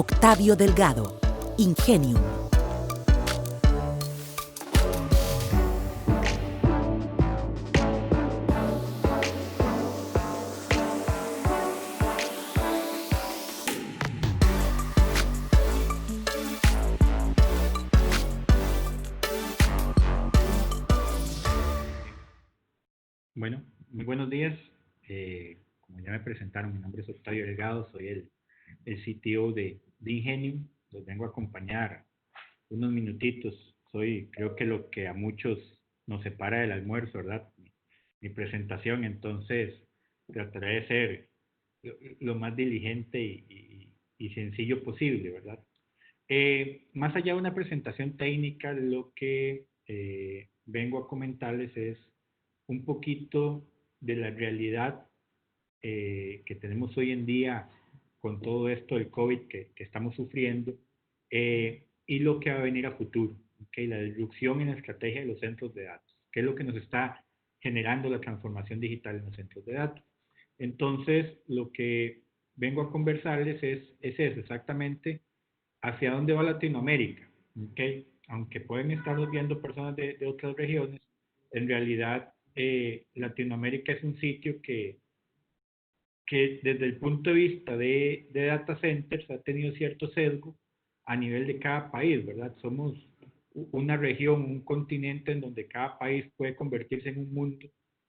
Octavio Delgado, Ingenium. Bueno, muy buenos días. Como ya me presentaron, mi nombre es Octavio Delgado, soy el CTO de Ingenium. Los vengo a acompañar unos minutitos. Creo que lo que a muchos nos separa del almuerzo, ¿verdad? Mi presentación, entonces trataré de ser lo más diligente y sencillo posible, ¿verdad? Más allá de una presentación técnica, lo que vengo a comentarles es un poquito de la realidad que tenemos hoy en día con todo esto del COVID que estamos sufriendo y lo que va a venir a futuro, ¿okay? La disrupción en la estrategia de los centros de datos, que es lo que nos está generando la transformación digital en los centros de datos. Entonces, lo que vengo a conversarles es eso, exactamente hacia dónde va Latinoamérica, ¿okay? Aunque pueden estarnos viendo personas de otras regiones, en realidad Latinoamérica es un sitio que desde el punto de vista de data centers ha tenido cierto sesgo a nivel de cada país, ¿verdad? Somos una región, un continente en donde cada país puede convertirse en un mundo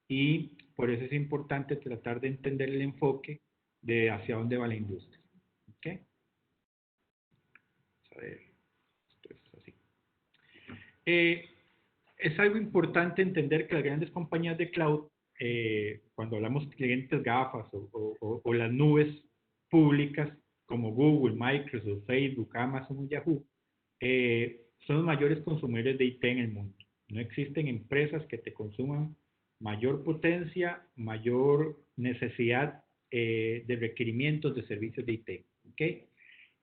y por eso es importante tratar de entender el enfoque de hacia dónde va la industria. ¿Okay? Vamos a ver, esto es así. Eh, es algo importante entender que las grandes compañías de cloud, cuando hablamos de clientes gafas o las nubes públicas como Google, Microsoft, Facebook, Amazon y Yahoo, son los mayores consumidores de IT en el mundo. No existen empresas que te consuman mayor potencia, mayor necesidad de requerimientos de servicios de IT. ¿Okay?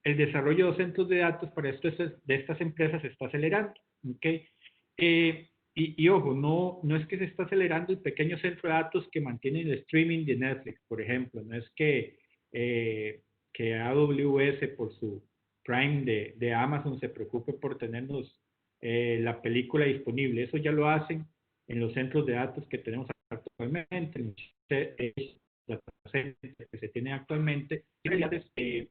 El desarrollo de centros de datos para de estas empresas se está acelerando. ¿Okay? Ojo, no es que se está acelerando el pequeño centro de datos que mantiene el streaming de Netflix, por ejemplo. No es que AWS por su Prime de Amazon se preocupe por tenernos la película disponible. Eso ya lo hacen en los centros de datos que tenemos actualmente, en los que se tienen actualmente. Y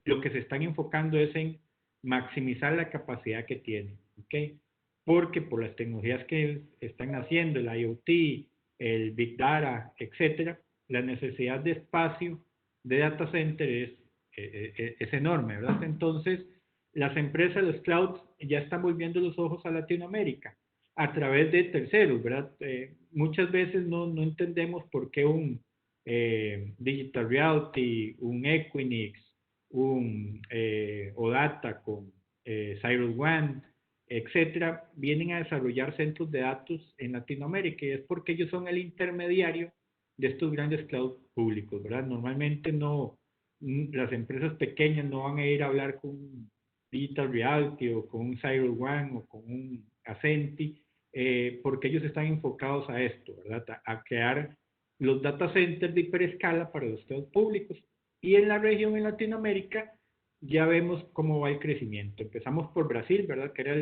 lo que se están enfocando es en maximizar la capacidad que tienen. ¿Okay? Porque por las tecnologías que están haciendo, el IoT, el Big Data, etcétera, la necesidad de espacio de data center es enorme, ¿verdad? Entonces, las empresas, los clouds, ya están volviendo los ojos a Latinoamérica a través de terceros, ¿verdad? Muchas veces no entendemos por qué un Digital Realty, un Equinix, un OData con Cyrus One, etcétera, vienen a desarrollar centros de datos en Latinoamérica y es porque ellos son el intermediario de estos grandes clouds públicos, ¿verdad? Normalmente las empresas pequeñas no van a ir a hablar con un Digital Realty o con un Cyrus One o con un Ascenti, porque ellos están enfocados a esto, ¿verdad? A crear los data centers de hiperescala para los clouds públicos. Y en la región, en Latinoamérica, ya vemos cómo va el crecimiento. Empezamos por Brasil, ¿verdad? Que era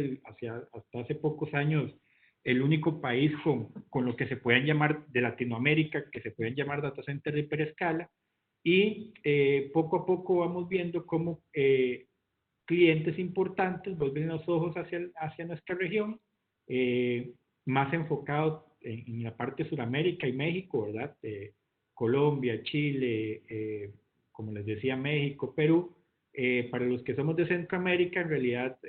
hasta hace pocos años el único país con lo que se pueden llamar de Latinoamérica, que se pueden llamar data centers de hiperescala. Y poco a poco vamos viendo cómo clientes importantes vuelven los ojos hacia nuestra región, más enfocados en la parte de Sudamérica y México, ¿verdad? Colombia, Chile, como les decía, México, Perú. Para los que somos de Centroamérica, en realidad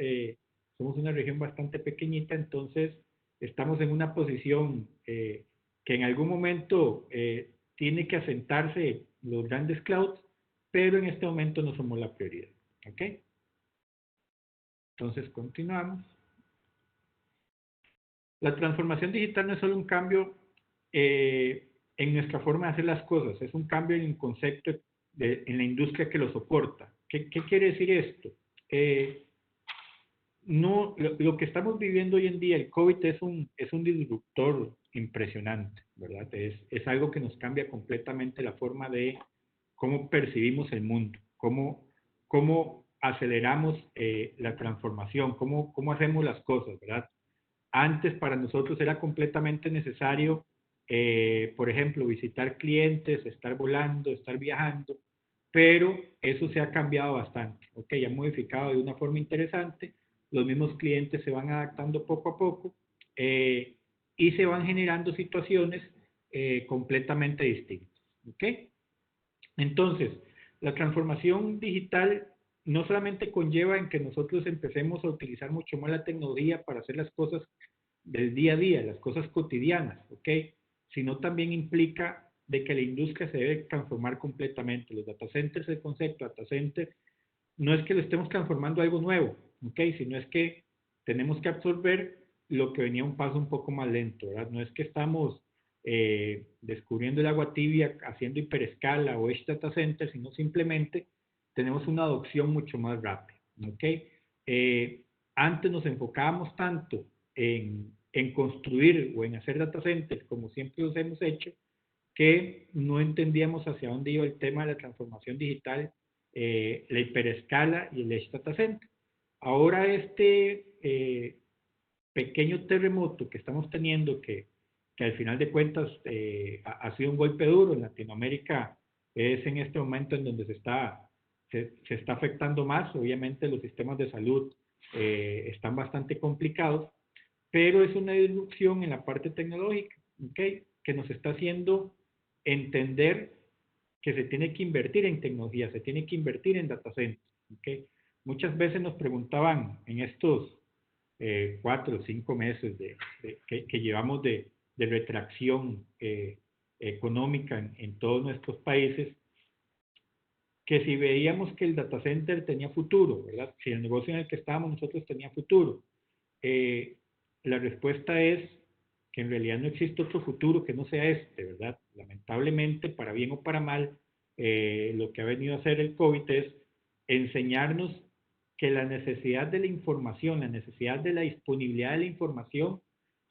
somos una región bastante pequeñita, entonces estamos en una posición que en algún momento tiene que asentarse los grandes clouds, pero en este momento no somos la prioridad. ¿Ok? Entonces, continuamos. La transformación digital no es solo un cambio en nuestra forma de hacer las cosas, es un cambio en el concepto en la industria que lo soporta. ¿Qué quiere decir esto? No, lo que estamos viviendo hoy en día, el COVID es un disruptor impresionante, ¿verdad? Es algo que nos cambia completamente la forma de cómo percibimos el mundo, cómo aceleramos la transformación, cómo hacemos las cosas, ¿verdad? Antes para nosotros era completamente necesario, por ejemplo, visitar clientes, estar volando, estar viajando, pero eso se ha cambiado bastante, ¿ok? Ha modificado de una forma interesante, los mismos clientes se van adaptando poco a poco eh, y se van generando situaciones completamente distintas, ¿ok? Entonces, la transformación digital no solamente conlleva en que nosotros empecemos a utilizar mucho más la tecnología para hacer las cosas del día a día, las cosas cotidianas, ¿ok? Sino también implica de que la industria se debe transformar completamente. Los data centers, el concepto data center, no es que lo estemos transformando a algo nuevo, ¿ok? Sino es que tenemos que absorber lo que venía un paso un poco más lento, ¿verdad? No es que estamos descubriendo el agua tibia, haciendo hiperescala o edge data center, sino simplemente tenemos una adopción mucho más rápida, ¿ok? Antes nos enfocábamos tanto en construir o en hacer data centers como siempre los hemos hecho, que no entendíamos hacia dónde iba el tema de la transformación digital, la hiperescala y el edge data center. Ahora este pequeño terremoto que estamos teniendo, que al final de cuentas ha sido un golpe duro en Latinoamérica, es en este momento en donde se está afectando más. Obviamente los sistemas de salud están bastante complicados, pero es una disrupción en la parte tecnológica, ¿okay? Que nos está haciendo entender que se tiene que invertir en tecnología, se tiene que invertir en data centers, ¿okay? Muchas veces nos preguntaban en estos 4 o 5 meses que llevamos de retracción económica en todos nuestros países, que si veíamos que el data center tenía futuro, ¿verdad? Si el negocio en el que estábamos nosotros tenía futuro. Eh, la respuesta es que en realidad no existe otro futuro que no sea este, ¿verdad? Lamentablemente, para bien o para mal, lo que ha venido a hacer el COVID es enseñarnos que la necesidad de la información, la necesidad de la disponibilidad de la información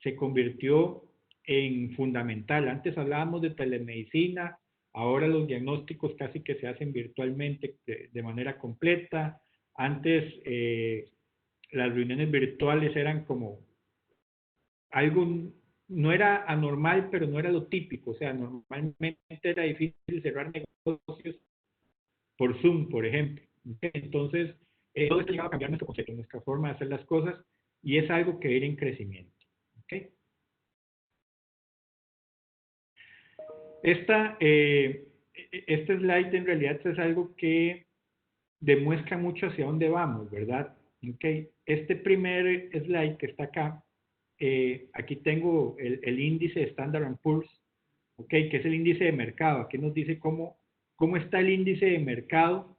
se convirtió en fundamental. Antes hablábamos de telemedicina, ahora los diagnósticos casi que se hacen virtualmente de manera completa. Antes las reuniones virtuales eran como algo, no era anormal, pero no era lo típico. O sea, normalmente era difícil cerrar negocios por Zoom, por ejemplo. Entonces, todo esto llegaba a cambiar nuestro concepto, nuestra forma de hacer las cosas, y es algo que va a ir en crecimiento. ¿Okay? Este slide en realidad es algo que demuestra mucho hacia dónde vamos, ¿verdad? Okay. Este primer slide que está acá, aquí tengo el índice Standard & Poor's, okay, que es el índice de mercado. Aquí nos dice cómo está el índice de mercado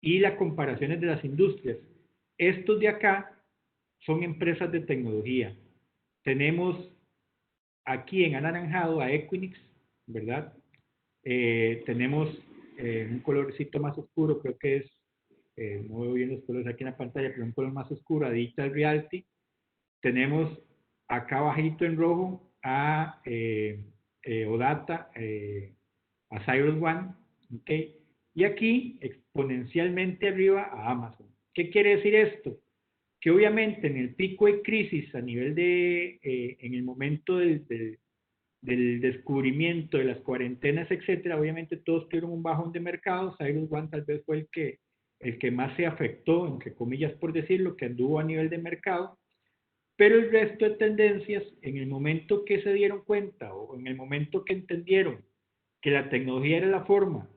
y las comparaciones de las industrias. Estos de acá son empresas de tecnología. Tenemos aquí en anaranjado a Equinix, ¿verdad? Tenemos un colorcito más oscuro, creo que es, no veo bien los colores aquí en la pantalla, pero un color más oscuro a Digital Realty. Tenemos acá bajito en rojo a Odata, a Cyrus One, ¿ok? Y aquí exponencialmente arriba a Amazon. ¿Qué quiere decir esto? Que obviamente en el pico de crisis a nivel en el momento del descubrimiento de las cuarentenas, etcétera, obviamente todos tuvieron un bajón de mercado. Cyrus One tal vez fue el que más se afectó, entre comillas por decirlo, que anduvo a nivel de mercado, pero el resto de tendencias, en el momento que se dieron cuenta o en el momento que entendieron que la tecnología era la forma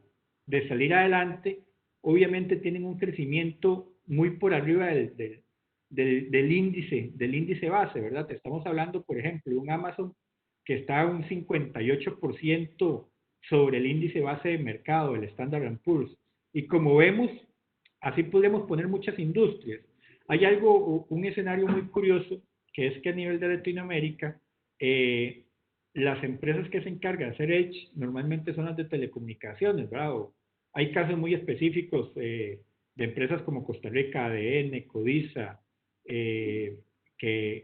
de salir adelante, obviamente tienen un crecimiento muy por arriba del índice base, ¿verdad? Estamos hablando, por ejemplo, de un Amazon que está un 58% sobre el índice base de mercado, el Standard & Poor's. Y como vemos, así podemos poner muchas industrias. Hay un escenario muy curioso, que es que a nivel de Latinoamérica, las empresas que se encargan de hacer Edge normalmente son las de telecomunicaciones, ¿verdad? Hay casos muy específicos de empresas como Costa Rica, ADN, Codisa, que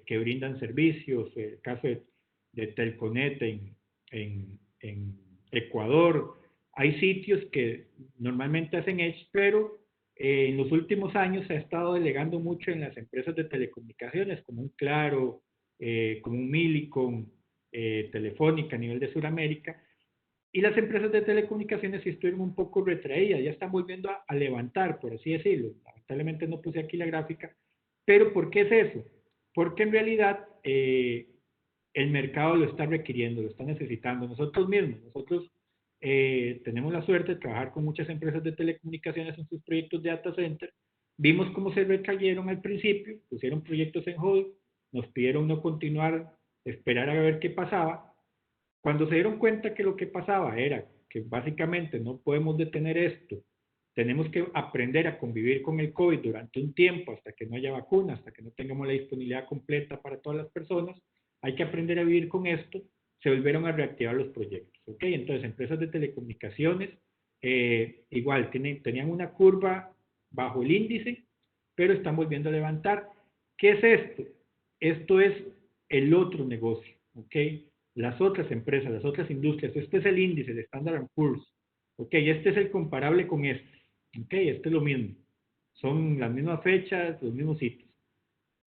brindan servicios, el caso de Telconet en Ecuador. Hay sitios que normalmente hacen Edge, pero En los últimos años se ha estado delegando mucho en las empresas de telecomunicaciones, como un Claro, como un Millicom, Telefónica a nivel de Sudamérica, y las empresas de telecomunicaciones sí estuvieron un poco retraídas, ya están volviendo a levantar, por así decirlo. Lamentablemente no puse aquí la gráfica, pero ¿por qué es eso? Porque en realidad el mercado lo está requiriendo, lo está necesitando. Nosotros tenemos la suerte de trabajar con muchas empresas de telecomunicaciones en sus proyectos de data center. Vimos cómo se recayeron al principio, pusieron proyectos en hold, nos pidieron no continuar, esperar a ver qué pasaba. Cuando se dieron cuenta que lo que pasaba era que básicamente no podemos detener esto, tenemos que aprender a convivir con el COVID durante un tiempo hasta que no haya vacuna, hasta que no tengamos la disponibilidad completa para todas las personas, hay que aprender a vivir con esto, se volvieron a reactivar los proyectos. ¿Ok? Entonces, empresas de telecomunicaciones, igual, tenían una curva bajo el índice, pero están volviendo a levantar. ¿Qué es esto? Esto es el otro negocio. ¿Ok? Las otras empresas, las otras industrias, este es el índice de Standard Poor's. ¿Ok? Este es el comparable con este. ¿Ok? Este es lo mismo. Son las mismas fechas, los mismos sitios.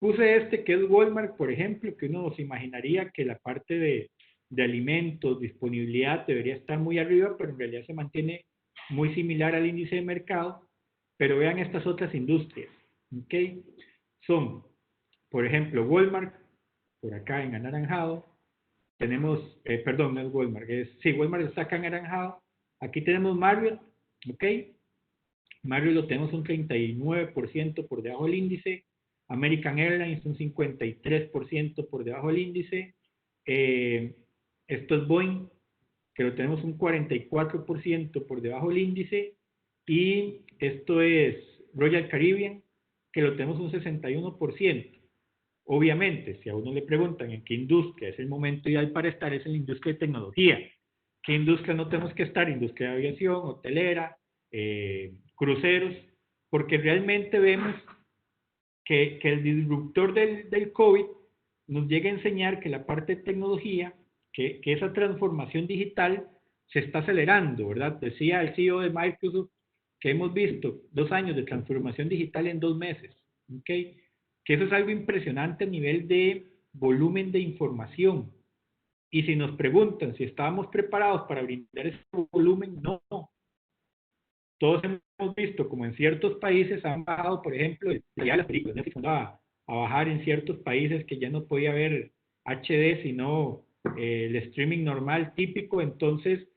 Puse este que es Walmart, por ejemplo, que uno se imaginaría que la parte de alimentos, disponibilidad debería estar muy arriba, pero en realidad se mantiene muy similar al índice de mercado. Pero vean estas otras industrias, ¿ok? Son, por ejemplo, Walmart, por acá en anaranjado, tenemos, perdón, no es Walmart, sí, Walmart está acá en anaranjado, aquí tenemos Marriott, ¿ok? Marriott lo tenemos un 39% por debajo del índice, American Airlines un 53% por debajo del índice, eh, esto es Boeing, que lo tenemos un 44% por debajo del índice, y esto es Royal Caribbean, que lo tenemos un 61%. Obviamente, si a uno le preguntan en qué industria es el momento ideal para estar, es en la industria de tecnología. ¿Qué industria no tenemos que estar? Industria de aviación, hotelera, cruceros, porque realmente vemos que el disruptor del COVID nos llega a enseñar que la parte de tecnología, que esa transformación digital se está acelerando, ¿verdad? Decía el CEO de Microsoft que hemos visto 2 años de transformación digital en 2 meses, ¿ok? Que eso es algo impresionante a nivel de volumen de información. Y si nos preguntan si estábamos preparados para brindar ese volumen, no. Todos hemos visto como en ciertos países han bajado, por ejemplo, ya las películas, Netflix a bajar en ciertos países que ya no podía haber HD, sino el streaming normal típico. Entonces,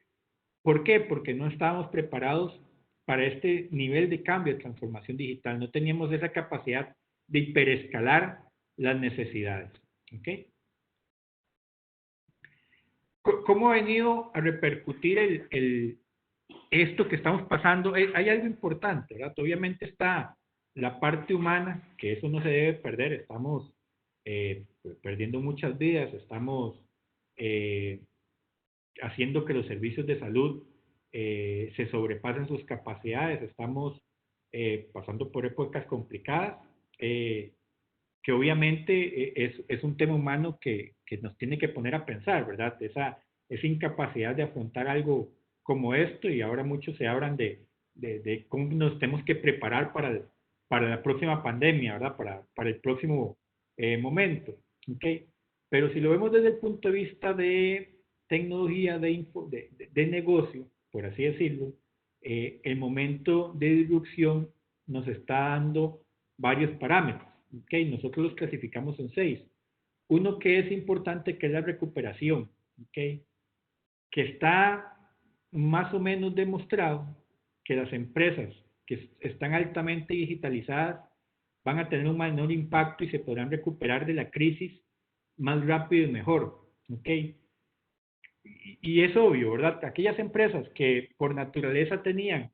¿por qué? Porque no estábamos preparados para este nivel de cambio, de transformación digital. No teníamos esa capacidad de hiperescalar las necesidades. ¿Ok? ¿Cómo ha venido a repercutir esto que estamos pasando? Hay algo importante, ¿verdad? Obviamente está la parte humana, que eso no se debe perder. Estamos perdiendo muchas vidas, estamos eh, haciendo que los servicios de salud se sobrepasen sus capacidades, estamos pasando por épocas complicadas, que obviamente es un tema humano que nos tiene que poner a pensar, ¿verdad? Esa incapacidad de afrontar algo como esto, y ahora muchos se hablan de cómo nos tenemos que preparar para la próxima pandemia, ¿verdad? Para el próximo momento, ¿ok? Pero si lo vemos desde el punto de vista de tecnología, de negocio, por así decirlo, el momento de disrupción nos está dando varios parámetros. ¿Okay? Nosotros los clasificamos en 6. Uno que es importante, que es la recuperación, ¿okay? Que está más o menos demostrado que las empresas que están altamente digitalizadas van a tener un menor impacto y se podrán recuperar de la crisis más rápido y mejor. ¿Okay? Y es obvio, ¿verdad? Aquellas empresas que por naturaleza tenían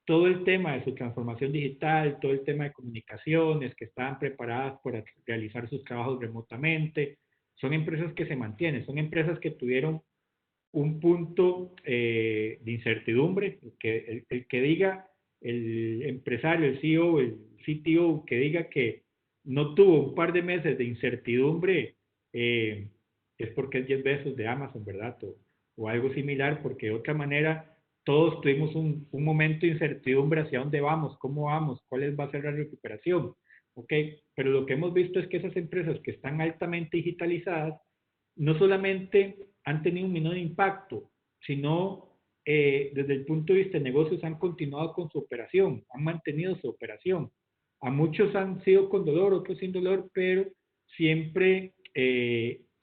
todo el tema de su transformación digital, todo el tema de comunicaciones, que estaban preparadas para realizar sus trabajos remotamente, son empresas que se mantienen, son empresas que tuvieron un punto de incertidumbre, el que diga, el empresario, el CEO, el CTO, que diga que no tuvo un par de meses de incertidumbre, es porque es 10 besos de Amazon, ¿verdad? O algo similar, porque de otra manera todos tuvimos un momento de incertidumbre hacia dónde vamos, cómo vamos, cuál va a ser la recuperación, ¿ok? Pero lo que hemos visto es que esas empresas que están altamente digitalizadas no solamente han tenido un menor impacto, sino desde el punto de vista de negocios han continuado con su operación, han mantenido su operación. A muchos han sido con dolor, otros sin dolor, pero siempre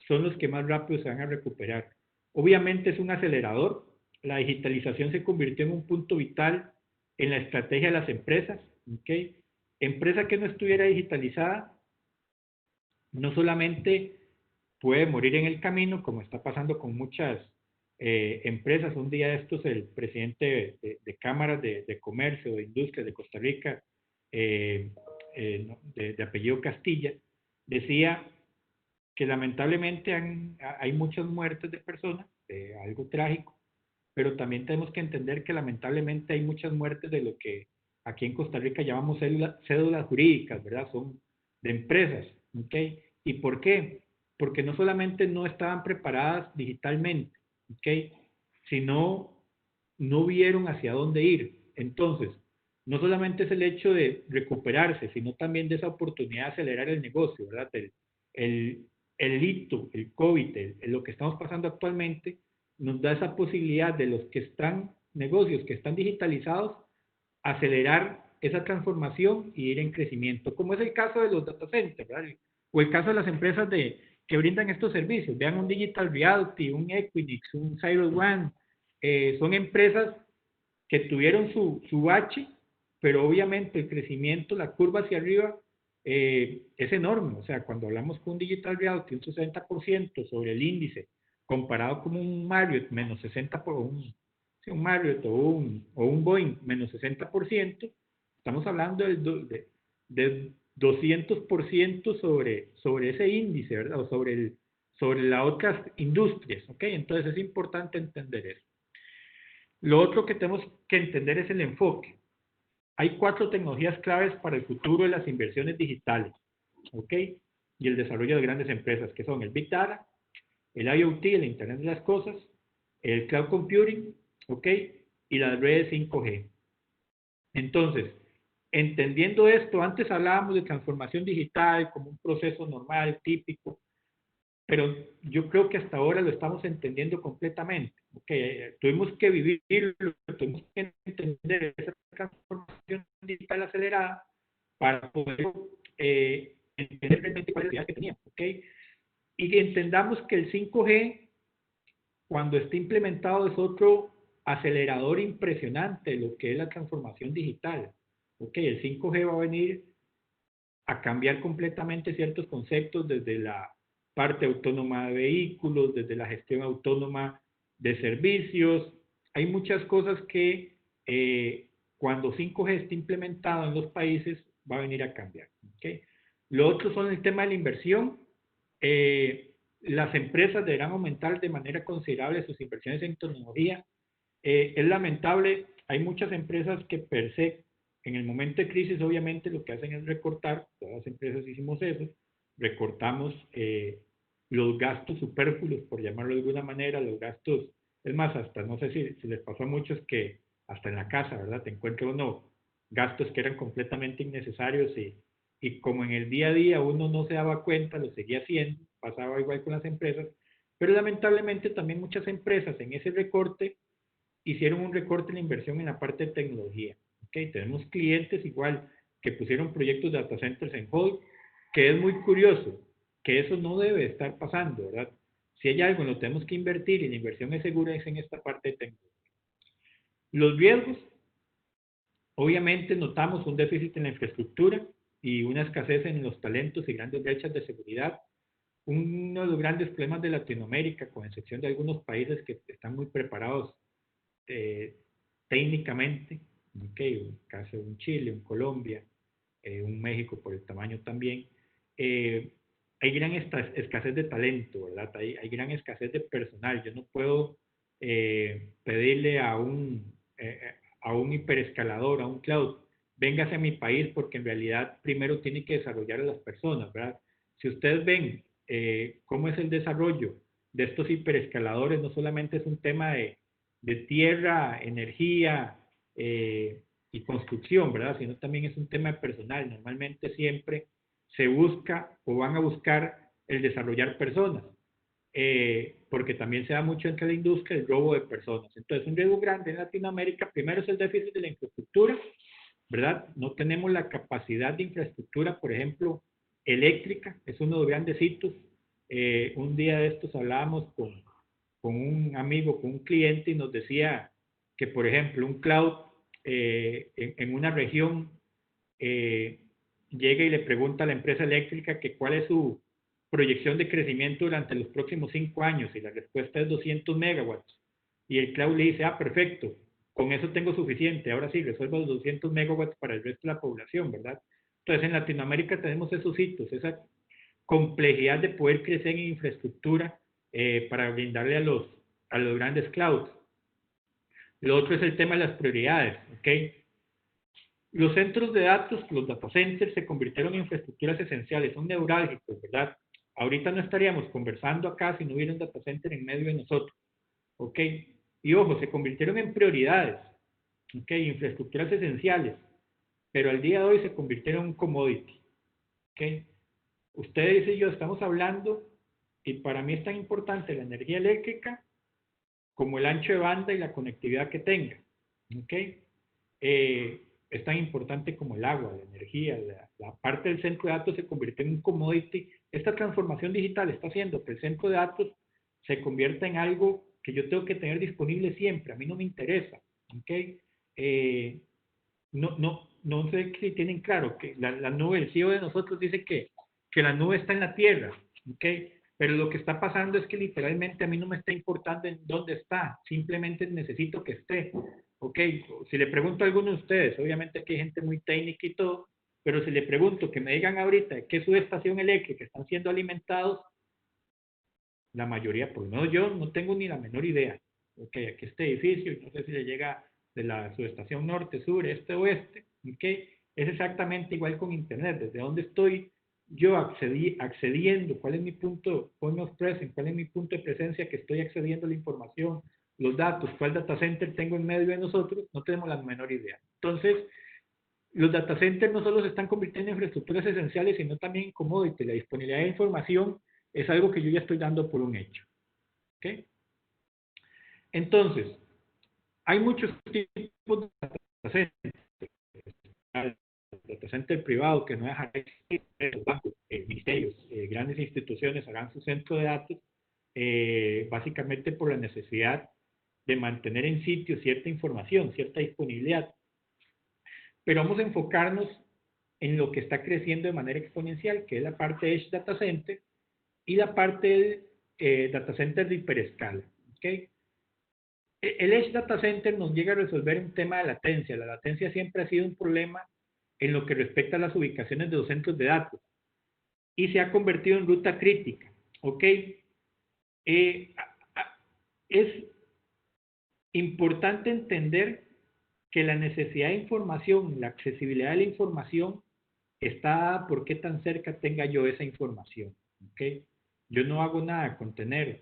son los que más rápido se van a recuperar. Obviamente es un acelerador. La digitalización se convirtió en un punto vital en la estrategia de las empresas. ¿Okay? Empresa que no estuviera digitalizada no solamente puede morir en el camino, como está pasando con muchas empresas. Un día de estos, el presidente de cámaras de comercio, de industria de Costa Rica, de apellido Castilla, decía que lamentablemente hay muchas muertes de personas, algo trágico, pero también tenemos que entender que lamentablemente hay muchas muertes de lo que aquí en Costa Rica llamamos cédulas jurídicas, ¿verdad? Son de empresas, ¿ok? ¿Y por qué? Porque no solamente no estaban preparadas digitalmente, ¿ok? Sino no vieron hacia dónde ir. Entonces, no solamente es el hecho de recuperarse, sino también de esa oportunidad de acelerar el negocio, ¿verdad? El, el hito, el COVID, lo que estamos pasando actualmente, nos da esa posibilidad de los que están, negocios que están digitalizados, acelerar esa transformación y ir en crecimiento, como es el caso de los data centers, ¿verdad? O el caso de las empresas que brindan estos servicios. Vean un Digital Realty, un Equinix, un CyrusOne, son empresas que tuvieron su bache, pero obviamente el crecimiento, la curva hacia arriba, es enorme. O sea, cuando hablamos con un Digital Realty, un 60% sobre el índice, comparado con un Marriott, menos 60%, un Marriott o un Boeing, menos 60%, estamos hablando de 200% sobre ese índice, ¿verdad? O sobre las otras industrias, ¿ok? Entonces es importante entender eso. Lo otro que tenemos que entender es el enfoque. Hay 4 tecnologías claves para el futuro de las inversiones digitales, ¿ok? Y el desarrollo de grandes empresas, que son el Big Data, el IoT, el Internet de las Cosas, el Cloud Computing, ¿ok? Y las redes 5G. Entonces, entendiendo esto, antes hablábamos de transformación digital como un proceso normal, típico, pero yo creo que hasta ahora lo estamos entendiendo completamente. Okay, tuvimos que vivirlo, tuvimos que entender esa transformación digital acelerada para poder entender realmente cuál es la idea que teníamos. Okay, y que entendamos que el 5G, cuando esté implementado, es otro acelerador impresionante de lo que es la transformación digital. Okay, el 5G va a venir a cambiar completamente ciertos conceptos desde la parte autónoma de vehículos, desde la gestión autónoma de servicios. Hay muchas cosas que cuando 5G esté implementado en los países va a venir a cambiar. ¿Okay? Lo otro son el tema de la inversión. Las empresas deberán aumentar de manera considerable sus inversiones en tecnología. Es lamentable, hay muchas empresas que per se, en el momento de crisis, obviamente lo que hacen es recortar, todas las empresas hicimos eso, recortamos los gastos superfluos, por llamarlo de alguna manera, los gastos, es más, hasta no sé si les pasó a muchos que hasta en la casa, ¿verdad? Te encuentras uno gastos que eran completamente innecesarios y como en el día a día uno no se daba cuenta, lo seguía haciendo, pasaba igual con las empresas, pero lamentablemente también muchas empresas en ese recorte hicieron un recorte en la inversión en la parte de tecnología. ¿Okay? Tenemos clientes igual que pusieron proyectos de data centers en hold, que es muy curioso, que eso no debe estar pasando, ¿verdad? Si hay algo en lo que tenemos que invertir y la inversión es segura, es en esta parte de tecnología. Los riesgos, obviamente notamos un déficit en la infraestructura y una escasez en los talentos y grandes brechas de seguridad. Uno de los grandes problemas de Latinoamérica, con excepción de algunos países que están muy preparados técnicamente, okay, un caso de un Chile, un Colombia, un México por el tamaño también, hay gran escasez de talento, ¿verdad? Hay gran escasez de personal. Yo no puedo pedirle a un hiperescalador, a un cloud, véngase a mi país porque en realidad primero tiene que desarrollar a las personas, ¿verdad? Si ustedes ven cómo es el desarrollo de estos hiperescaladores, no solamente es un tema de tierra, energía y construcción, ¿verdad? Sino también es un tema personal. Normalmente siempre se busca o van a buscar el desarrollar personas, porque también se da mucho entre la industria el robo de personas. Entonces, un riesgo grande en Latinoamérica, primero es el déficit de la infraestructura, ¿verdad? No tenemos la capacidad de infraestructura, por ejemplo, eléctrica, es uno de los grandes hitos. Un día de estos hablábamos con un amigo, con un cliente, y nos decía que, por ejemplo, un cloud en una región llega y le pregunta a la empresa eléctrica que cuál es su proyección de crecimiento durante los próximos 5 años, y la respuesta es 200 megawatts. Y el cloud le dice, ah, perfecto, con eso tengo suficiente, ahora sí, resuelvo los 200 megawatts para el resto de la población, ¿verdad? Entonces, en Latinoamérica tenemos esos hitos, esa complejidad de poder crecer en infraestructura para brindarle a los grandes clouds. Lo otro es el tema de las prioridades, ¿ok? Los centros de datos, los data centers, se convirtieron en infraestructuras esenciales, son neurálgicos, ¿verdad? Ahorita no estaríamos conversando acá si no hubiera un data center en medio de nosotros, ¿ok? Y ojo, se convirtieron en prioridades, ¿ok? Infraestructuras esenciales, pero al día de hoy se convirtieron en un commodity, ¿ok? Ustedes y yo estamos hablando, y para mí es tan importante la energía eléctrica como el ancho de banda y la conectividad que tenga, ¿ok? Es tan importante como el agua, la energía, la parte del centro de datos se convierte en un commodity. Esta transformación digital está haciendo que el centro de datos se convierta en algo que yo tengo que tener disponible siempre, a mí no me interesa, ¿ok? No sé si tienen claro que la nube, el CEO de nosotros dice que la nube está en la tierra, ¿ok? Pero lo que está pasando es que literalmente a mí no me está importando en dónde está, simplemente necesito que esté, ¿ok? Si le pregunto a alguno de ustedes, obviamente que hay gente muy técnica y todo, pero si le pregunto que me digan ahorita qué subestación eléctrica están siendo alimentados, la mayoría, por lo menos yo no tengo ni la menor idea. Ok, aquí este edificio, no sé si le llega de la subestación norte, sur, este, oeste, ok, es exactamente igual con Internet, desde dónde estoy yo accediendo, cuál es mi punto, point of presence, cuál es mi punto de presencia que estoy accediendo a la información, los datos, cuál data center tengo en medio de nosotros, no tenemos la menor idea. Entonces, los data centers no solo se están convirtiendo en infraestructuras esenciales, sino también en commodity. La disponibilidad de información es algo que yo ya estoy dando por un hecho. ¿Okay? Entonces, hay muchos tipos de data centers. El data center privado que no deja de existir, los bancos, ministerios, grandes instituciones harán su centro de datos, básicamente por la necesidad de mantener en sitio cierta información, cierta disponibilidad. Pero vamos a enfocarnos en lo que está creciendo de manera exponencial, que es la parte de Edge Data Center y la parte del Data Center de hiperescala. ¿Okay? El Edge Data Center nos llega a resolver un tema de latencia. La latencia siempre ha sido un problema en lo que respecta a las ubicaciones de los centros de datos y se ha convertido en ruta crítica. ¿Ok? Es importante entender que la necesidad de información, la accesibilidad de la información, está dada por qué tan cerca tenga yo esa información. ¿Okay? Yo no hago nada con tener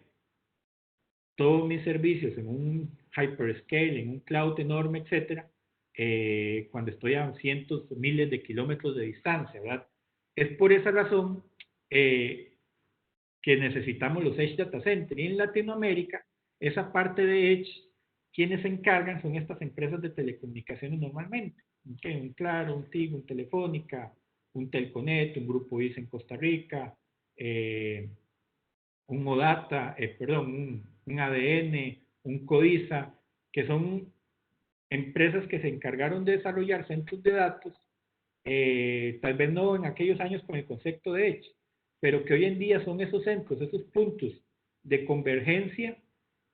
todos mis servicios en un hyperscale, en un cloud enorme, etcétera, cuando estoy a cientos, miles de kilómetros de distancia, ¿verdad? Es por esa razón que necesitamos los Edge Data Center. Y en Latinoamérica, esa parte de Edge, quienes se encargan son estas empresas de telecomunicaciones normalmente. ¿Okay? Un Claro, un Tigo, un Telefónica, un Telconet, un Grupo ICE en Costa Rica, un OData, perdón, un ADN, un CODISA, que son empresas que se encargaron de desarrollar centros de datos, tal vez no en aquellos años con el concepto de Edge, pero que hoy en día son esos centros, esos puntos de convergencia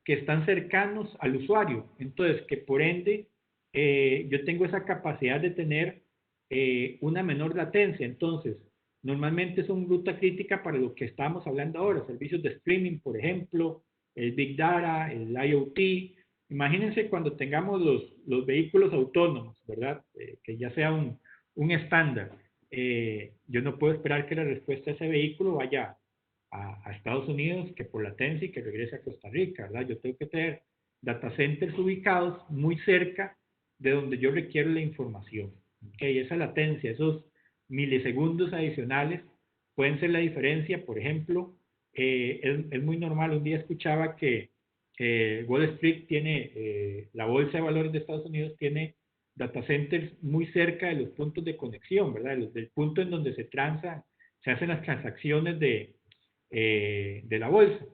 que están cercanos al usuario. Entonces, que por ende yo tengo esa capacidad de tener una menor latencia. Entonces, normalmente son ruta crítica para lo que estamos hablando ahora, servicios de streaming, por ejemplo, el Big Data, el IoT. Imagínense cuando tengamos los vehículos autónomos, ¿verdad? Que ya sea un estándar. Yo no puedo esperar que la respuesta a ese vehículo vaya a Estados Unidos, que por latencia y que regrese a Costa Rica, ¿verdad? Yo tengo que tener data centers ubicados muy cerca de donde yo requiero la información. ¿Okay? Esa latencia, esos milisegundos adicionales, pueden ser la diferencia. Por ejemplo, es muy normal, un día escuchaba que Wall Street tiene, la bolsa de valores de Estados Unidos tiene data centers muy cerca de los puntos de conexión, ¿verdad? Del punto en donde se hacen las transacciones de la bolsa.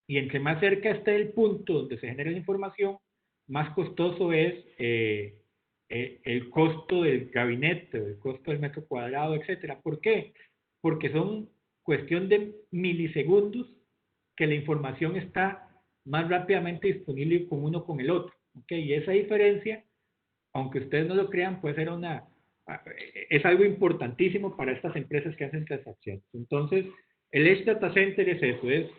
Y entre más cerca esté el punto donde se genera la información, más costoso es el costo del gabinete, el costo del metro cuadrado, etcétera. ¿Por qué? Porque son cuestión de milisegundos que la información está más rápidamente disponible con uno con el otro. ¿Okay? Y esa diferencia, aunque ustedes no lo crean, puede ser es algo importantísimo para estas empresas que hacen transacciones. Entonces, el Edge Data Center es eso, es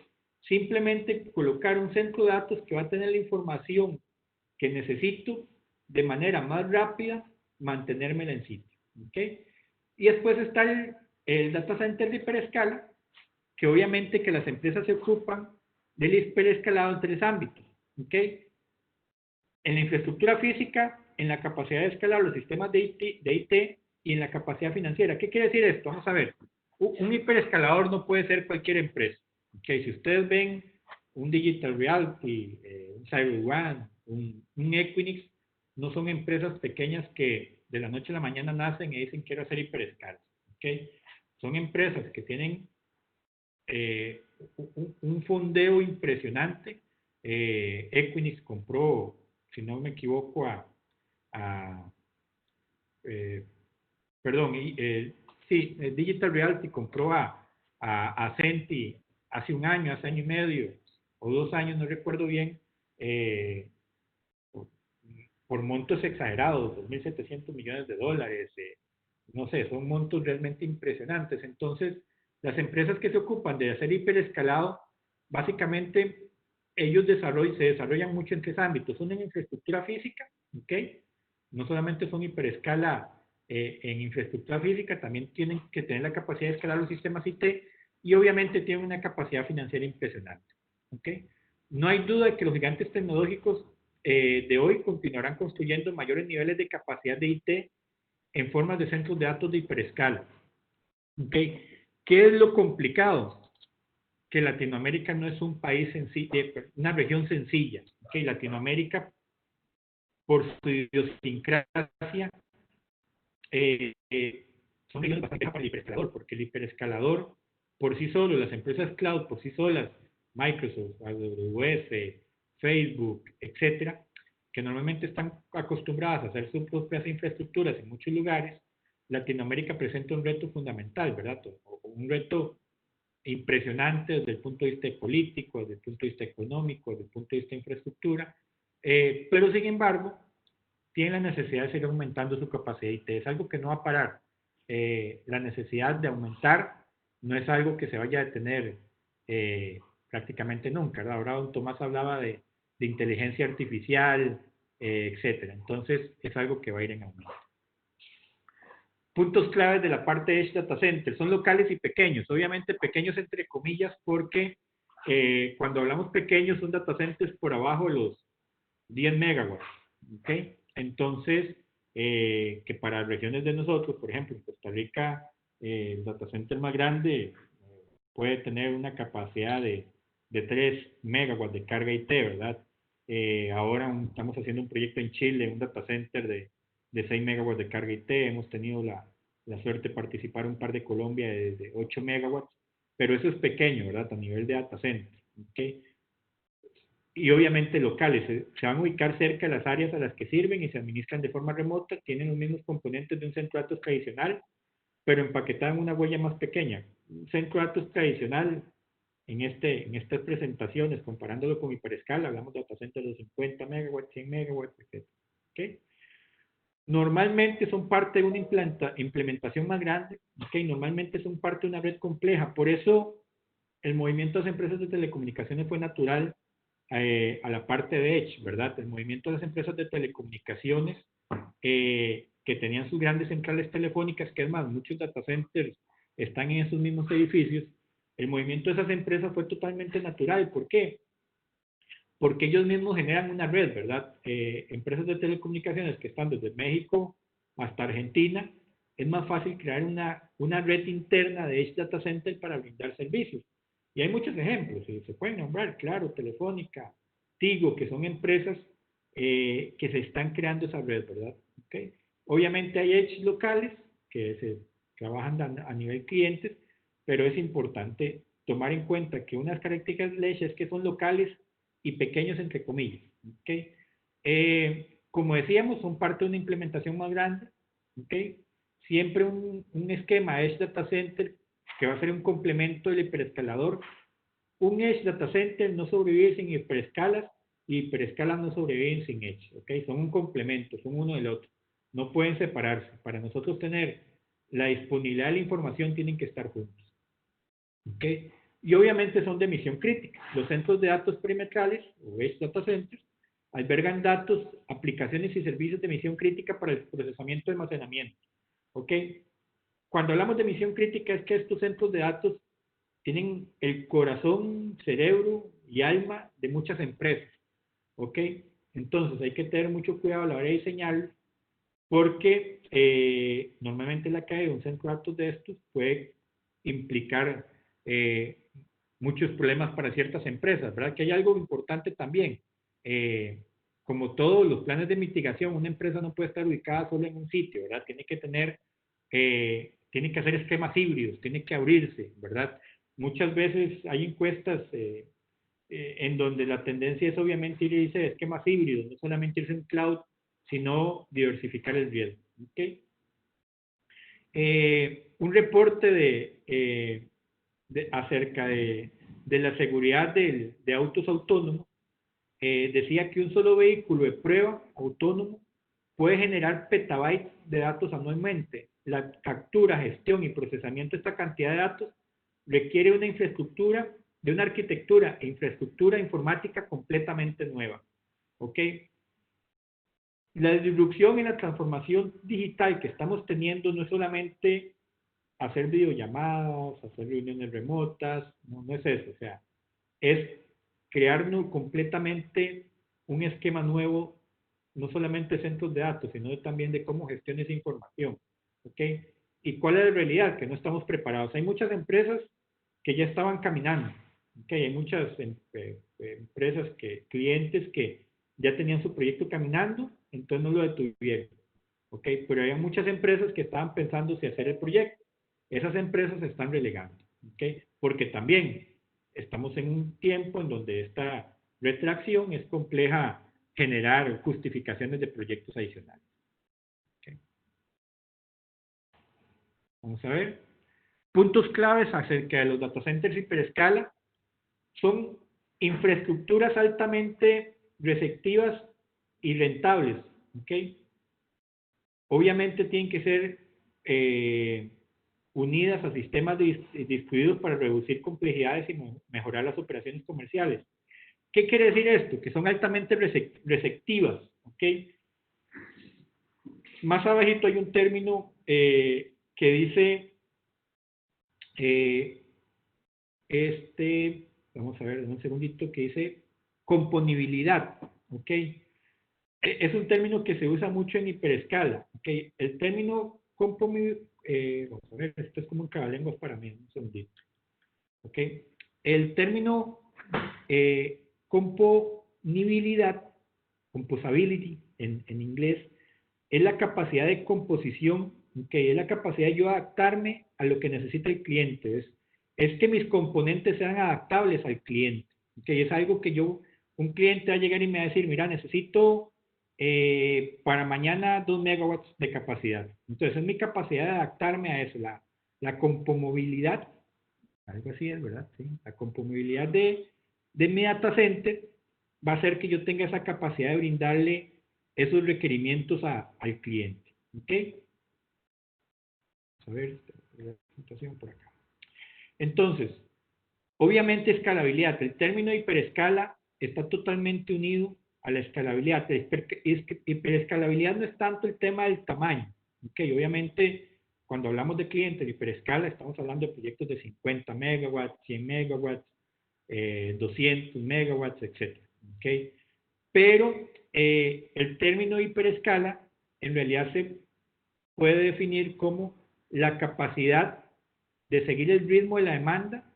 simplemente colocar un centro de datos que va a tener la información que necesito de manera más rápida, mantenérmela en sitio. ¿Okay? Y después está el Data Center de hiperescala, que obviamente que las empresas se ocupan del hiperescalado en 3 ámbitos. ¿Okay? En la infraestructura física, en la capacidad de escalar los sistemas de IT y en la capacidad financiera. ¿Qué quiere decir esto? Vamos a ver. Un hiperescalador no puede ser cualquier empresa. ¿Okay? Si ustedes ven un Digital Realty, un CyberOne, un Equinix, no son empresas pequeñas que de la noche a la mañana nacen y dicen quiero hacer hiperescalas. ¿Okay? Son empresas que tienen un fondeo impresionante. Equinix compró, si no me equivoco, Digital Realty compró a Centi hace un año, hace año y medio, o 2 años, no recuerdo bien, por montos exagerados, $2.700 millones, no sé, son montos realmente impresionantes. Entonces, las empresas que se ocupan de hacer hiperescalado, básicamente, ellos se desarrollan mucho en 3 ámbitos. Uno en infraestructura física, ¿ok? No solamente son hiperescala en infraestructura física, también tienen que tener la capacidad de escalar los sistemas IT y obviamente tienen una capacidad financiera impresionante, ¿ok? No hay duda de que los gigantes tecnológicos de hoy continuarán construyendo mayores niveles de capacidad de IT en formas de centros de datos de hiperescala. ¿Okay? ¿Qué es lo complicado? Que Latinoamérica no es un país sencillo, una región sencilla. ¿Okay? Latinoamérica, por su idiosincrasia, son regiones bastante para el hiperescalador, porque el hiperescalador por sí solo, las empresas cloud por sí solas, Microsoft, AWS, Facebook, etcétera, que normalmente están acostumbradas a hacer sus propias infraestructuras en muchos lugares, Latinoamérica presenta un reto fundamental, ¿verdad? Un reto impresionante desde el punto de vista político, desde el punto de vista económico, desde el punto de vista de infraestructura, pero sin embargo, tiene la necesidad de seguir aumentando su capacidad IT. Es algo que no va a parar. La necesidad de aumentar no es algo que se vaya a detener prácticamente nunca, ¿verdad? Ahora don Tomás hablaba de inteligencia artificial, etcétera. Entonces, es algo que va a ir en aumento. Puntos claves de la parte de Edge Data Center. Son locales y pequeños. Obviamente pequeños entre comillas porque cuando hablamos pequeños son data centers por abajo de los 10 megawatts. ¿Okay? Entonces, que para regiones de nosotros, por ejemplo, en Costa Rica, el data center más grande puede tener una capacidad de 3 megawatts de carga IT, ¿verdad? Ahora estamos haciendo un proyecto en Chile, un data center de 6 megawatts de carga IT. Hemos tenido la suerte de participar un par de Colombia de 8 megawatts, pero eso es pequeño, ¿verdad? A nivel de data center. ¿Okay? Y obviamente locales, se van a ubicar cerca de las áreas a las que sirven y se administran de forma remota, tienen los mismos componentes de un centro de datos tradicional, pero empaquetado en una huella más pequeña. Un centro de datos tradicional, en estas presentaciones, comparándolo con hiperescala, hablamos de data centers de 50 megawatts, 100 megawatts, etc. ¿Okay? Normalmente son parte de una implementación más grande, ¿okay? Normalmente son parte de una red compleja, por eso el movimiento de las empresas de telecomunicaciones fue natural a la parte de Edge, ¿verdad? El movimiento de las empresas de telecomunicaciones que tenían sus grandes centrales telefónicas, que es más, muchos data centers están en esos mismos edificios, el movimiento de esas empresas fue totalmente natural. ¿Por qué? porque ellos mismos generan una red, ¿verdad? Empresas de telecomunicaciones que están desde México hasta Argentina, es más fácil crear una red interna de Edge Data Center para brindar servicios. Y hay muchos ejemplos, se pueden nombrar, claro, Telefónica, Tigo, que son empresas que se están creando esa red, ¿verdad? ¿Okay? Obviamente hay Edge locales que se trabajan a nivel clientes, pero es importante tomar en cuenta que unas características de Edge es que son locales y pequeños entre comillas. ¿Okay? Como decíamos, son parte de una implementación más grande. ¿Okay? Siempre un esquema Edge Data Center que va a ser un complemento del hiperescalador. Un Edge Data Center no sobrevive sin hiperescalas y hiperescalas no sobreviven sin Edge. ¿Okay? Son un complemento, son uno del otro. No pueden separarse. Para nosotros tener la disponibilidad de la información tienen que estar juntos. ¿Okay? Y obviamente son de misión crítica. Los centros de datos perimetrales, o Edge Data Centers, albergan datos, aplicaciones y servicios de misión crítica para el procesamiento y almacenamiento. ¿Ok? Cuando hablamos de misión crítica es que estos centros de datos tienen el corazón, cerebro y alma de muchas empresas. ¿Ok? Entonces hay que tener mucho cuidado a la hora de diseñarlo porque normalmente la caída de un centro de datos de estos puede implicar muchos problemas para ciertas empresas, ¿verdad? Que hay algo importante también. Como todos los planes de mitigación, una empresa no puede estar ubicada solo en un sitio, ¿verdad? Tiene que tener, tiene que hacer esquemas híbridos, tiene que abrirse, ¿verdad? Muchas veces hay encuestas en donde la tendencia es obviamente ir a irse de esquemas híbridos, no solamente irse en cloud, sino diversificar el riesgo. ¿Okay? Un reporte acerca de la seguridad de autos autónomos decía que un solo vehículo de prueba autónomo puede generar petabytes de datos anualmente. La captura, gestión y procesamiento de esta cantidad de datos requiere una infraestructura, de una arquitectura e infraestructura informática completamente nueva. ¿Ok? La disrupción en la transformación digital que estamos teniendo no es solamente hacer videollamadas, hacer reuniones remotas, no es eso, o sea, es crear completamente un esquema nuevo, no solamente de centros de datos, sino también de cómo gestiones información. ¿Ok? ¿Y cuál es la realidad? Que no estamos preparados. Hay muchas empresas que ya estaban caminando. ¿Ok? Hay muchas empresas, clientes que ya tenían su proyecto caminando, entonces no lo detuvieron. ¿Ok? Pero hay muchas empresas que estaban pensando si hacer el proyecto. Esas empresas se están relegando. ¿Ok? Porque también estamos en un tiempo en donde esta retracción es compleja generar justificaciones de proyectos adicionales. ¿Okay? Vamos a ver. Puntos claves acerca de los data centers hiperescala son infraestructuras altamente receptivas y rentables. ¿Okay? Obviamente tienen que ser unidas a sistemas distribuidos para reducir complejidades y mejorar las operaciones comerciales. ¿Qué quiere decir esto? Que son altamente receptivas. ¿Okay? Más abajito hay un término que dice, vamos a ver, un segundito, que dice componibilidad. ¿Ok? Es un término que se usa mucho en hiperescala. ¿Okay? El término componibilidad, vamos a ver, esto es como un cabalenguas para mí, un segundito. ¿Ok? El término componibilidad, composability en inglés, es la capacidad de composición, ¿okay? Es la capacidad de yo adaptarme a lo que necesita el cliente. Es que mis componentes sean adaptables al cliente. ¿Okay? Es algo que un cliente va a llegar y me va a decir, mira, necesito para mañana 2 megawatts de capacidad. Entonces es mi capacidad de adaptarme a eso, la compomovilidad, algo así es, ¿verdad? Sí. La compomovilidad de mi data center va a hacer que yo tenga esa capacidad de brindarle esos requerimientos al cliente. ¿Ok? Vamos a ver la presentación por acá. Entonces, obviamente escalabilidad. El término hiperescala está totalmente unido a la escalabilidad. Hiperescalabilidad no es tanto el tema del tamaño. ¿Ok? Obviamente, cuando hablamos de clientes de hiperescala, estamos hablando de proyectos de 50 megawatts, 100 megawatts, 200 megawatts, etc. ¿ok? Pero el término hiperescala en realidad se puede definir como la capacidad de seguir el ritmo de la demanda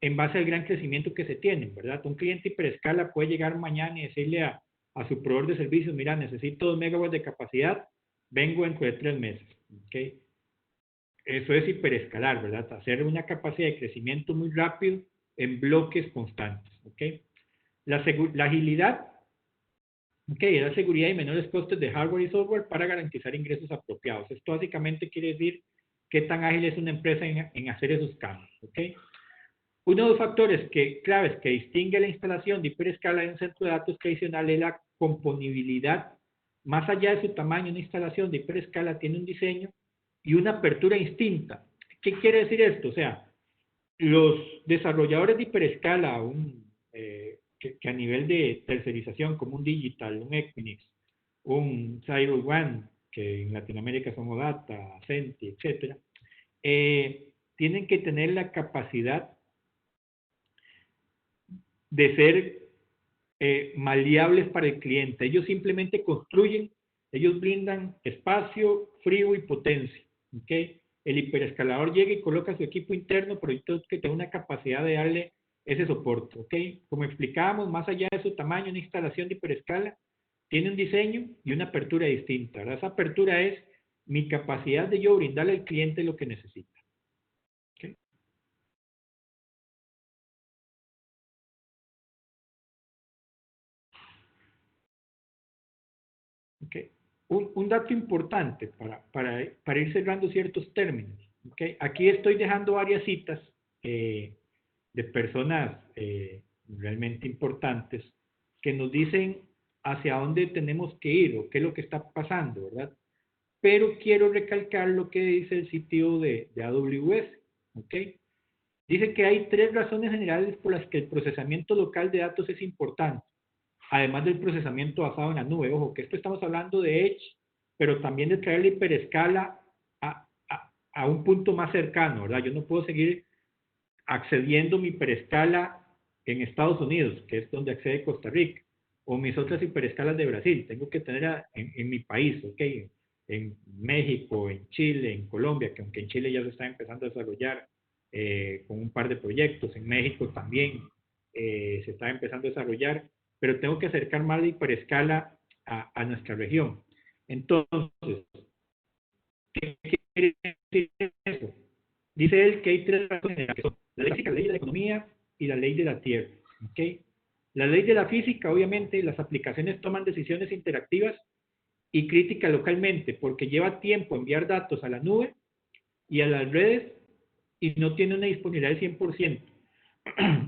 en base al gran crecimiento que se tiene, ¿verdad? Un cliente hiperescala puede llegar mañana y decirle a su proveedor de servicios, mira, necesito 2 megawatts de capacidad, vengo dentro de 3 meses, ¿ok? Eso es hiperescalar, ¿verdad? Hacer una capacidad de crecimiento muy rápido en bloques constantes, ¿ok? La agilidad, ¿ok? Es la seguridad y menores costes de hardware y software para garantizar ingresos apropiados. Esto básicamente quiere decir qué tan ágil es una empresa en hacer esos cambios, ¿ok? Uno de los factores claves que distingue la instalación de hiperescala en un centro de datos tradicional es la componibilidad. Más allá de su tamaño, una instalación de hiperescala tiene un diseño y una apertura distinta. ¿Qué quiere decir esto? O sea, los desarrolladores de hiperescala, que a nivel de tercerización, como un Digital, un Equinix, un CyberOne, que en Latinoamérica son OData, Acenti, etc., tienen que tener la capacidad de ser maleables para el cliente. Ellos simplemente construyen, ellos brindan espacio, frío y potencia. ¿Okay? El hiperescalador llega y coloca su equipo interno, pero entonces que tenga una capacidad de darle ese soporte. ¿Okay? Como explicábamos, más allá de su tamaño, una instalación de hiperescala tiene un diseño y una apertura distinta. ¿Verdad? Esa apertura es mi capacidad de yo brindarle al cliente lo que necesita. ¿Okay? ¿Okay? Un dato importante para ir cerrando ciertos términos. ¿Okay? Aquí estoy dejando varias citas de personas realmente importantes que nos dicen hacia dónde tenemos que ir o qué es lo que está pasando, ¿verdad? Pero quiero recalcar lo que dice el sitio de AWS. ¿Okay? Dice que hay 3 razones generales por las que el procesamiento local de datos es importante, además del procesamiento basado en la nube. Ojo, que esto estamos hablando de Edge, pero también de traer la hiperescala a un punto más cercano, ¿verdad? Yo no puedo seguir accediendo mi hiperescala en Estados Unidos, que es donde accede Costa Rica, o mis otras hiperescalas de Brasil. Tengo que tener en mi país, ¿ok? En México, en Chile, en Colombia, que aunque en Chile ya se está empezando a desarrollar con un par de proyectos, en México también se está empezando a desarrollar, pero tengo que acercar más la hiperescala a nuestra región. Entonces, ¿qué quiere decir eso? Dice él que hay 3 razones, que son la ley de la economía y la ley de la tierra. ¿Okay? La ley de la física, obviamente, las aplicaciones toman decisiones interactivas y críticas localmente, porque lleva tiempo enviar datos a la nube y a las redes y no tiene una disponibilidad del 100%.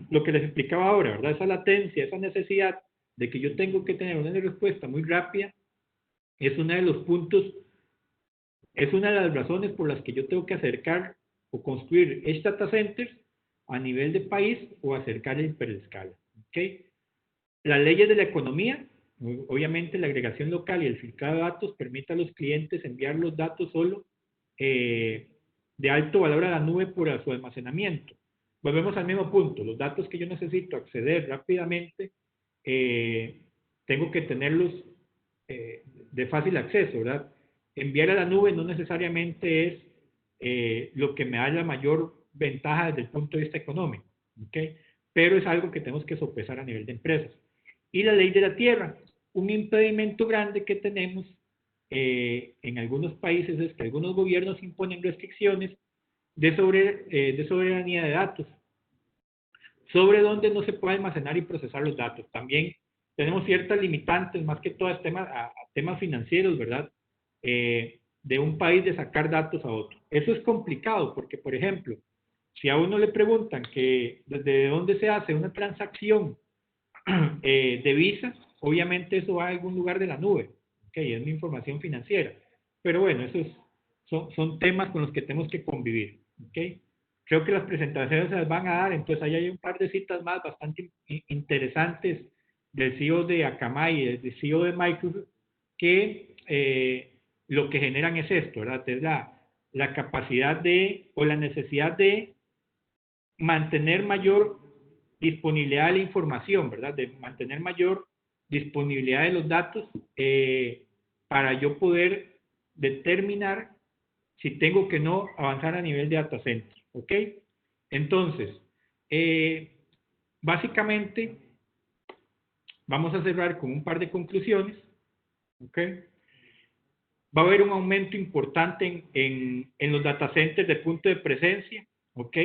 Lo que les explicaba ahora, ¿verdad? Esa latencia, esa necesidad de que yo tengo que tener una respuesta muy rápida, es uno de los puntos, es una de las razones por las que yo tengo que acercar o construir Edge Data Centers a nivel de país o acercar el hiperescala. ¿Okay? Las leyes de la economía, obviamente la agregación local y el filtrado de datos permite a los clientes enviar los datos solo de alto valor a la nube por su almacenamiento. Volvemos al mismo punto, los datos que yo necesito acceder rápidamente, tengo que tenerlos de fácil acceso, ¿verdad? Enviar a la nube no necesariamente es lo que me da la mayor ventaja desde el punto de vista económico, ¿okay? Pero es algo que tenemos que sopesar a nivel de empresas. Y la ley de la tierra, un impedimento grande que tenemos en algunos países es que algunos gobiernos imponen restricciones de soberanía de datos, sobre dónde no se puede almacenar y procesar los datos. También tenemos ciertas limitantes, más que todo a temas financieros, ¿verdad? De un país de sacar datos a otro. Eso es complicado porque, por ejemplo, si a uno le preguntan que desde dónde se hace una transacción de Visa, obviamente eso va a algún lugar de la nube, ¿okay? Es mi información financiera. Pero bueno, son temas con los que tenemos que convivir, ¿okay? Creo que las presentaciones se las van a dar, entonces ahí hay un par de citas más bastante interesantes del CEO de Akamai, del CEO de Microsoft, que lo que generan es esto, ¿verdad? Es la capacidad o la necesidad de mantener mayor disponibilidad de la información, ¿verdad? De mantener mayor disponibilidad de los datos para yo poder determinar si tengo que no avanzar a nivel de data center, ¿ok? Entonces, básicamente, vamos a cerrar con un par de conclusiones, ¿ok? Va a haber un aumento importante en los data centers de punto de presencia, ¿ok?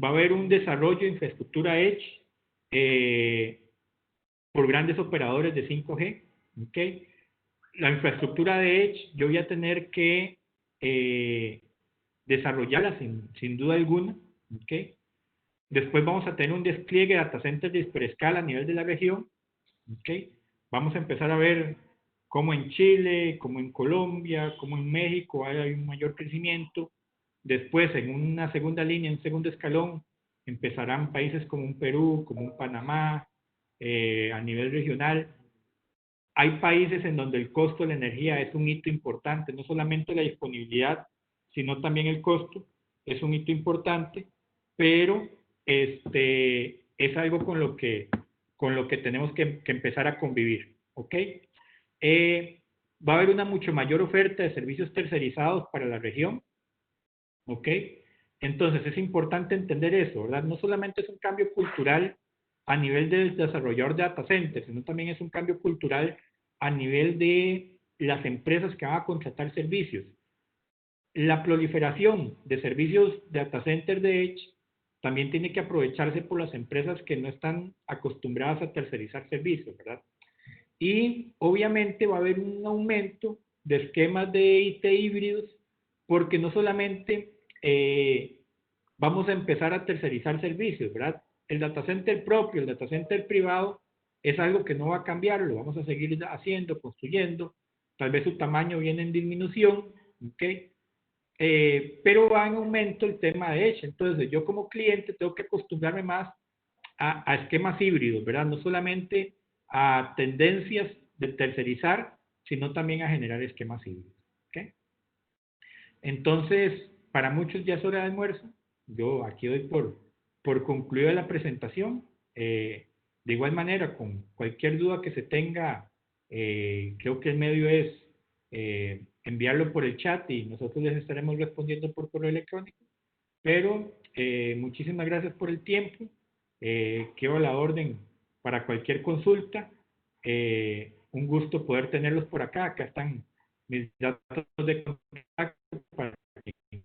Va a haber un desarrollo de infraestructura Edge por grandes operadores de 5G, ¿ok? La infraestructura de Edge yo voy a tener que desarrollarla sin duda alguna, ¿ok? Después vamos a tener un despliegue de data centers de hiperescala a nivel de la región, ¿ok? Vamos a empezar a ver cómo en Chile, cómo en Colombia, cómo en México hay un mayor crecimiento. Después, en una segunda línea, en un segundo escalón, empezarán países como un Perú, como un Panamá, a nivel regional. Hay países en donde el costo de la energía es un hito importante, no solamente la disponibilidad, sino también el costo es un hito importante, pero es algo con lo que tenemos que empezar a convivir, ¿ok? Va a haber una mucho mayor oferta de servicios tercerizados para la región, ¿ok? Entonces es importante entender eso, ¿verdad? No solamente es un cambio cultural a nivel del desarrollador de data centers, sino también es un cambio cultural a nivel de las empresas que van a contratar servicios. La proliferación de servicios de data center de Edge también tiene que aprovecharse por las empresas que no están acostumbradas a tercerizar servicios, ¿verdad? Y obviamente va a haber un aumento de esquemas de IT híbridos, porque no solamente vamos a empezar a tercerizar servicios, ¿verdad? El data center propio, el data center privado, es algo que no va a cambiar, lo vamos a seguir haciendo, construyendo, tal vez su tamaño viene en disminución, ¿ok? Pero va en aumento el tema de Edge. Entonces, yo como cliente tengo que acostumbrarme más a esquemas híbridos, ¿verdad? No solamente a tendencias de tercerizar, sino también a generar esquemas híbridos. ¿Okay? Entonces, para muchos ya es hora de almuerzo. Yo aquí doy por concluida la presentación. De igual manera, con cualquier duda que se tenga, creo que el medio es enviarlo por el chat y nosotros les estaremos respondiendo por correo electrónico. Pero muchísimas gracias por el tiempo. Quedo a la orden para cualquier consulta. Un gusto poder tenerlos por acá. Acá están mis datos de contacto para quien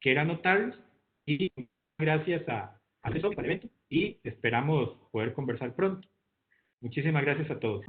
quiera anotarlos. Y gracias a Alison para el evento y esperamos poder conversar pronto. Muchísimas gracias a todos.